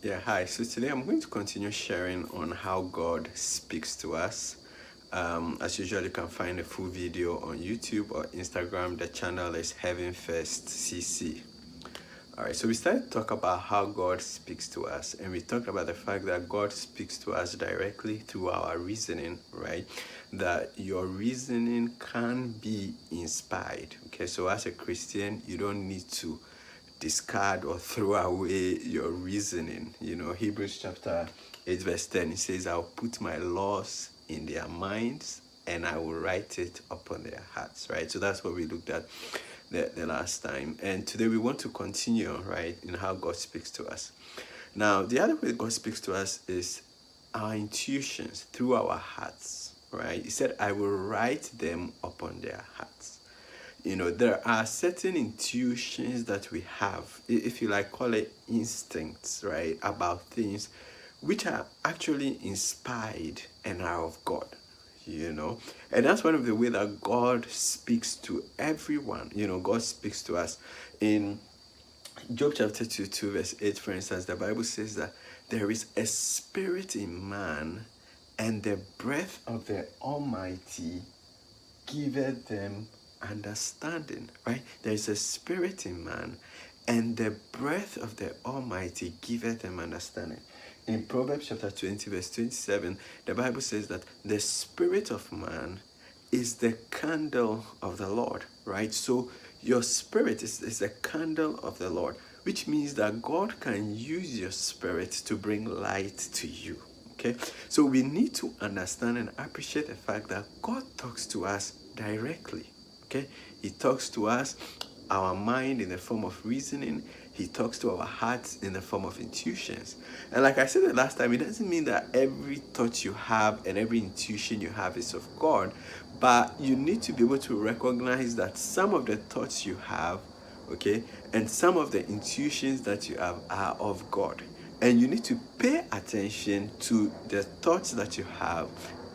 Yeah, hi. So today I'm going to continue sharing on how God speaks to us. As usual, you can find a full video on YouTube or Instagram. The channel is Heaven First CC. All right, so we started to talk about how God speaks to us, and we talked about the fact that God speaks to us directly through our reasoning, right? That your reasoning can be inspired. Okay, so as a Christian, you don't need to discard or throw away your reasoning. Hebrews chapter 8 verse 10, it says, I'll put my laws in their minds and I will write it upon their hearts, right? So that's what we looked at the last time. And today we want to continue, right, in how God speaks to us. Now, the other way God speaks to us is our intuitions through our hearts, right? He said, I will write them upon their hearts. There are certain intuitions that we have, if you like, call it instincts, right, about things which are actually inspired and are of God. And that's one of the ways that God speaks to everyone. God speaks to us. In Job chapter 2 verse 8, for instance, the Bible says that there is a spirit in man, and the breath of the Almighty giveth them understanding, right? There is a spirit in man, and the breath of the Almighty giveth them understanding. In Proverbs chapter 20 verse 27, the Bible says that the spirit of man is the candle of the Lord, right? So your spirit is the candle of the Lord, which means that God can use your spirit to bring light to you. Okay, so we need to understand and appreciate the fact that God talks to us directly. Okay, He talks to us, our mind in the form of reasoning. He talks to our hearts in the form of intuitions. And like I said the last time, it doesn't mean that every thought you have and every intuition you have is of God, but you need to be able to recognize that some of the thoughts you have, okay, and some of the intuitions that you have are of God. And you need to pay attention to the thoughts that you have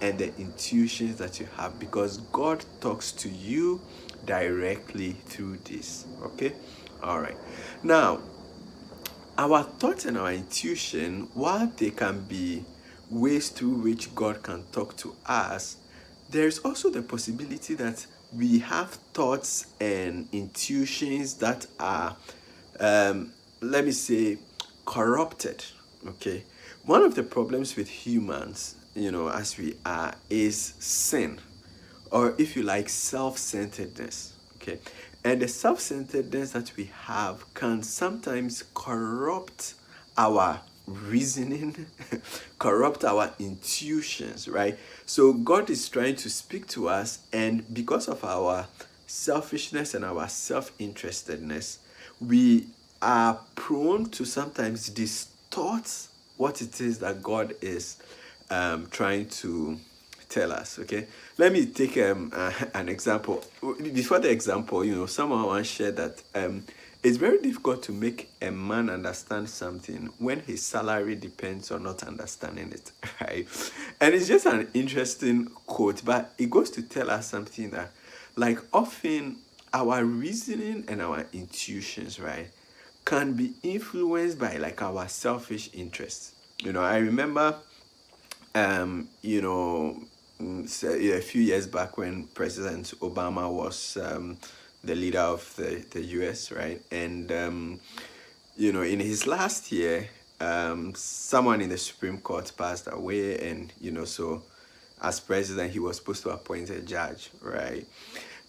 and the intuitions that you have, because God talks to you directly through this. Okay? All right. Now, our thoughts and our intuition, while they can be ways through which God can talk to us, there's also the possibility that we have thoughts and intuitions that are, let me say, corrupted. Okay, one of the problems with humans, as we are, is sin, or if you like, self-centeredness. Okay, and the self-centeredness that we have can sometimes corrupt our reasoning, corrupt our intuitions, right? So God is trying to speak to us, and because of our selfishness and our self-interestedness, we are prone to sometimes distort what it is that God is trying to tell us. Okay, let me take an example. Before the example, someone once shared that it's very difficult to make a man understand something when his salary depends on not understanding it, right? And it's just an interesting quote, but it goes to tell us something that, like, often our reasoning and our intuitions, right, can be influenced by, like, our selfish interests. I remember a few years back when President Obama was the leader of the US, right? And, in his last year, someone in the Supreme Court passed away, and, so as president, he was supposed to appoint a judge, right?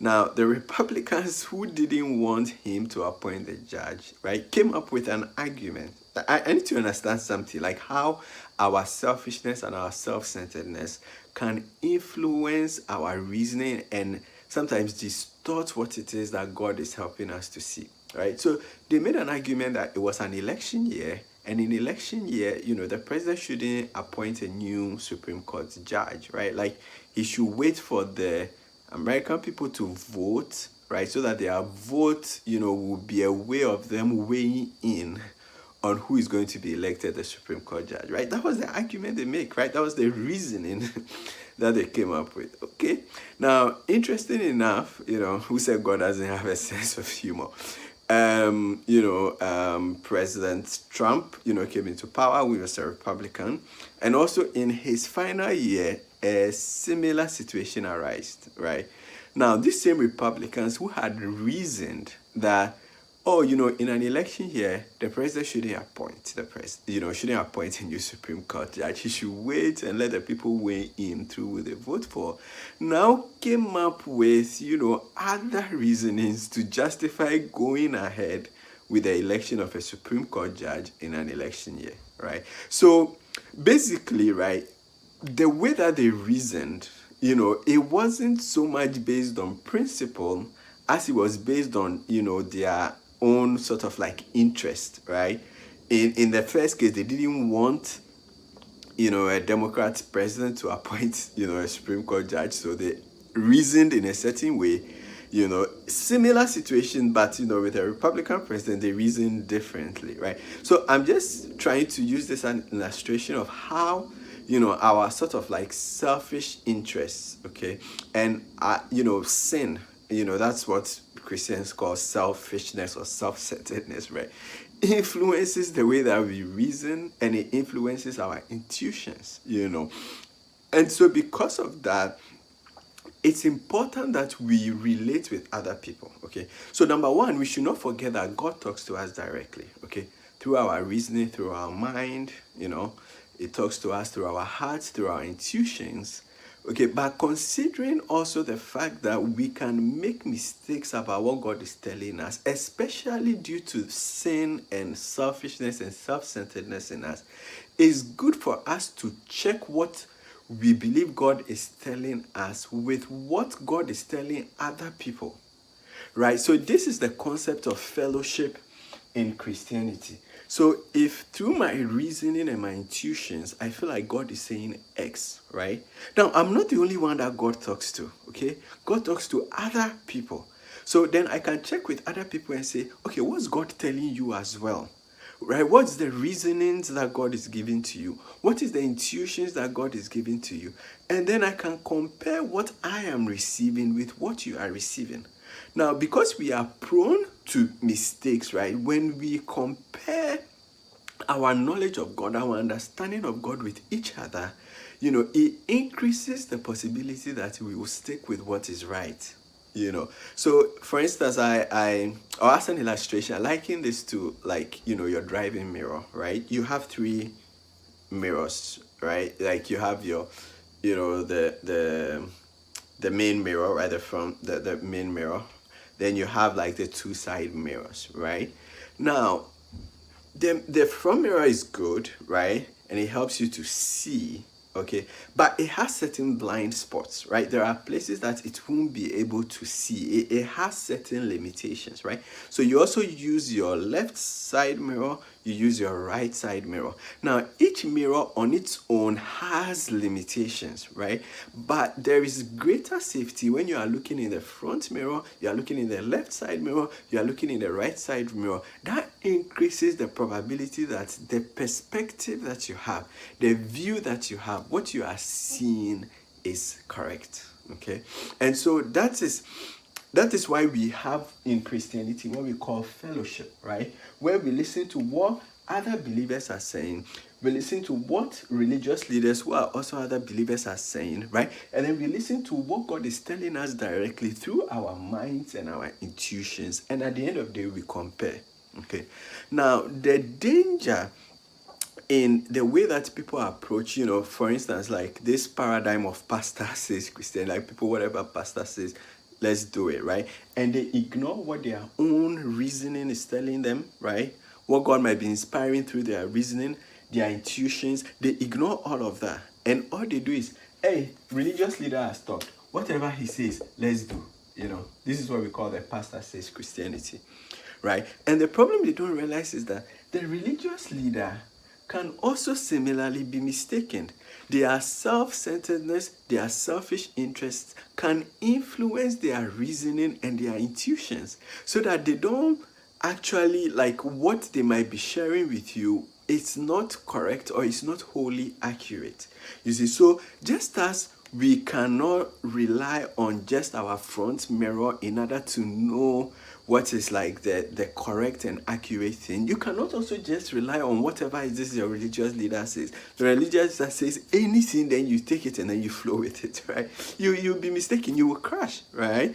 Now, the Republicans who didn't want him to appoint the judge, right, came up with an argument. I need to understand something, like how our selfishness and our self-centeredness can influence our reasoning and sometimes distort what it is that God is helping us to see, right? So they made an argument that it was an election year, and in election year, the president shouldn't appoint a new Supreme Court judge, right? Like, he should wait for the American people to vote, right? So that their vote, will be a way of them weighing in on who is going to be elected the Supreme Court judge, right? That was the argument they make, right? That was the reasoning that they came up with. Okay. Now, interesting enough, who said God doesn't have a sense of humor? President Trump, came into power. We was a Republican, and also in his final year, a similar situation arose. Right now, these same Republicans who had reasoned that, oh, in an election here, the president shouldn't appoint the president, shouldn't appoint a new Supreme Court judge. He should wait and let the people weigh in through what they vote for. Now came up with, other reasonings to justify going ahead with the election of a Supreme Court judge in an election year, right? So basically, right, the way that they reasoned, it wasn't so much based on principle as it was based on, their own sort of like interest, right? In the first case, they didn't want, a Democrat president to appoint, a Supreme Court judge. So they reasoned in a certain way, similar situation, but, with a Republican president, they reasoned differently, right? So I'm just trying to use this as an illustration of how, our sort of like selfish interests, okay, and, sin, that's what Christians call selfishness or self-centeredness, right? Influences the way that we reason, and it influences our intuitions, And so because of that, it's important that we relate with other people, okay? So number one, we should not forget that God talks to us directly, okay? Through our reasoning, through our mind, it talks to us through our hearts, through our intuitions. Okay, but considering also the fact that we can make mistakes about what God is telling us, especially due to sin and selfishness and self-centeredness in us, it's good for us to check what we believe God is telling us with what God is telling other people, right? So this is the concept of fellowship in Christianity. So if through my reasoning and my intuitions, I feel like God is saying X, right? Now, I'm not the only one that God talks to, okay? God talks to other people. So then I can check with other people and say, okay, what's God telling you as well? Right? What's the reasonings that God is giving to you? What is the intuitions that God is giving to you? And then I can compare what I am receiving with what you are receiving. Now, because we are prone to mistakes, right? When we compare our knowledge of God, our understanding of God with each other, it increases the possibility that we will stick with what is right. So for instance, I'll ask an illustration. I liken this to like, your driving mirror, right? You have three mirrors, right? Like you have your, the main mirror, right? The main mirror. Then you have like the two side mirrors, right? Now, the front mirror is good, right? And it helps you to see, okay? But it has certain blind spots, right? There are places that it won't be able to see. It has certain limitations, right? So you also use your left side mirror, you use your right side mirror. Now, each mirror on its own has limitations, right? But there is greater safety when you are looking in the front mirror, you are looking in the left side mirror, you are looking in the right side mirror. That increases the probability that the perspective that you have, the view that you have, what you are seeing is correct, okay? And so that is why we have in Christianity what we call fellowship, right? Where we listen to what other believers are saying. We listen to what religious leaders who are also other believers are saying, right? And then we listen to what God is telling us directly through our minds and our intuitions. And at the end of the day, we compare, okay? Now, the danger in the way that people approach, for instance, like this paradigm of pastor says Christian, like people, whatever pastor says, let's do it, right? And they ignore what their own reasoning is telling them, right? What God might be inspiring through their reasoning, their intuitions. They ignore all of that. And all they do is, hey, religious leader has talked. Whatever he says, let's do. This is what we call the pastor says Christianity, right? And the problem they don't realize is that the religious leader can also similarly be mistaken. Their self-centeredness, their selfish interests can influence their reasoning and their intuitions so that they don't actually, like what they might be sharing with you, it's not correct or it's not wholly accurate. You see, so just as we cannot rely on just our front mirror in order to know what is like the correct and accurate thing, you cannot also just rely on whatever it is your religious leader says. The religious leader says anything, then you take it and then you flow with it, right? You'll be mistaken, you will crash, right?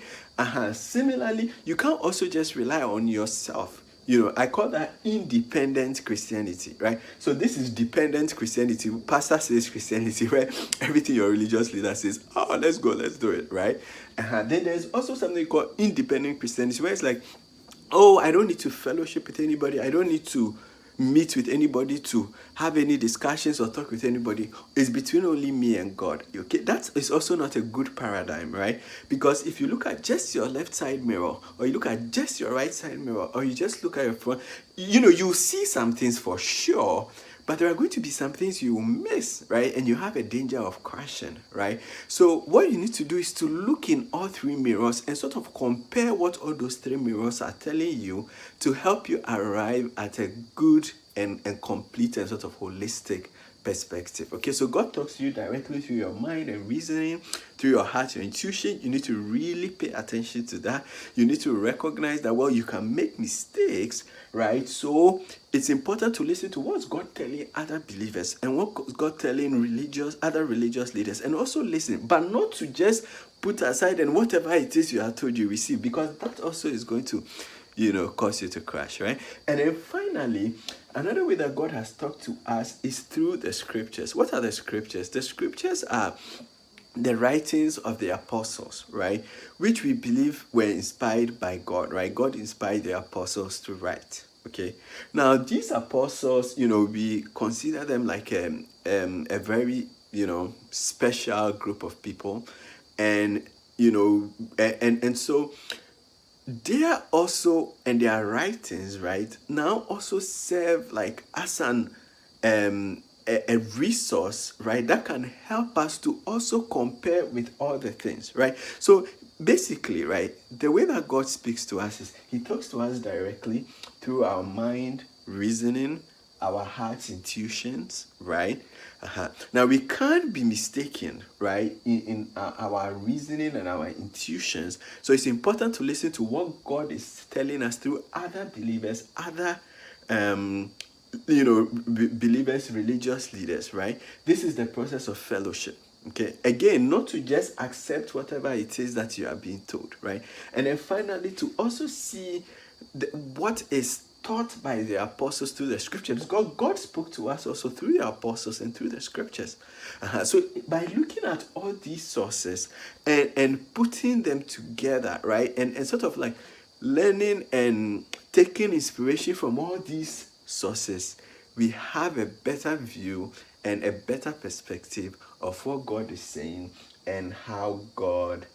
Similarly, you can't also just rely on yourself. I call that independent Christianity, right? So this is dependent Christianity. Pastor says Christianity, right? Everything your religious leader says, oh, let's go, let's do it, right? Then there's also something called independent Christianity, where it's like, oh, I don't need to fellowship with anybody. I don't need to meet with anybody to have any discussions or talk with anybody. It's between only me and God. Okay, that is also not a good paradigm, right? Because if you look at just your left side mirror, or you look at just your right side mirror, or you just look at your front, you see some things for sure, but there are going to be some things you will miss, right? And you have a danger of crashing, right? So what you need to do is to look in all three mirrors and sort of compare what all those three mirrors are telling you to help you arrive at a good and complete and sort of holistic perspective. Okay, so God talks to you directly through your mind and reasoning, through your heart, your intuition. You need to really pay attention to that. You need to recognize that, well, you can make mistakes, right? So it's important to listen to what's God telling other believers and what God telling other religious leaders, and also listen, but not to just put aside and whatever it is you are told you receive, because that also is going to cause you to crash, right? And then finally, another way that God has talked to us is through the scriptures. What are the scriptures? The scriptures are the writings of the apostles, right? Which we believe were inspired by God, right? God inspired the apostles to write. Okay. Now, these apostles, we consider them like a very, special group of people. And, and so they are also, and their writings, right, now also serve like as a resource, right, that can help us to also compare with other things, right? So basically, right, the way that God speaks to us is he talks to us directly through our mind, reasoning, our heart's intuitions, right? Now we can't be mistaken, right, in our reasoning and our intuitions. So it's important to listen to what God is telling us through other believers, other believers, religious leaders, right? This is the process of fellowship. Okay, again, not to just accept whatever it is that you are being told, right? And then finally, to also see what is taught by the apostles through the scriptures. God spoke to us also through the apostles and through the scriptures. So by looking at all these sources and putting them together, right, and sort of like learning and taking inspiration from all these sources, we have a better view and a better perspective of what God is saying and how God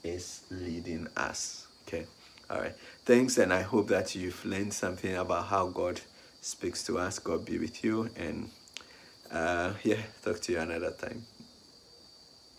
is leading us. Okay. All right. Thanks, and I hope that you've learned something about how God speaks to us. God be with you, and talk to you another time.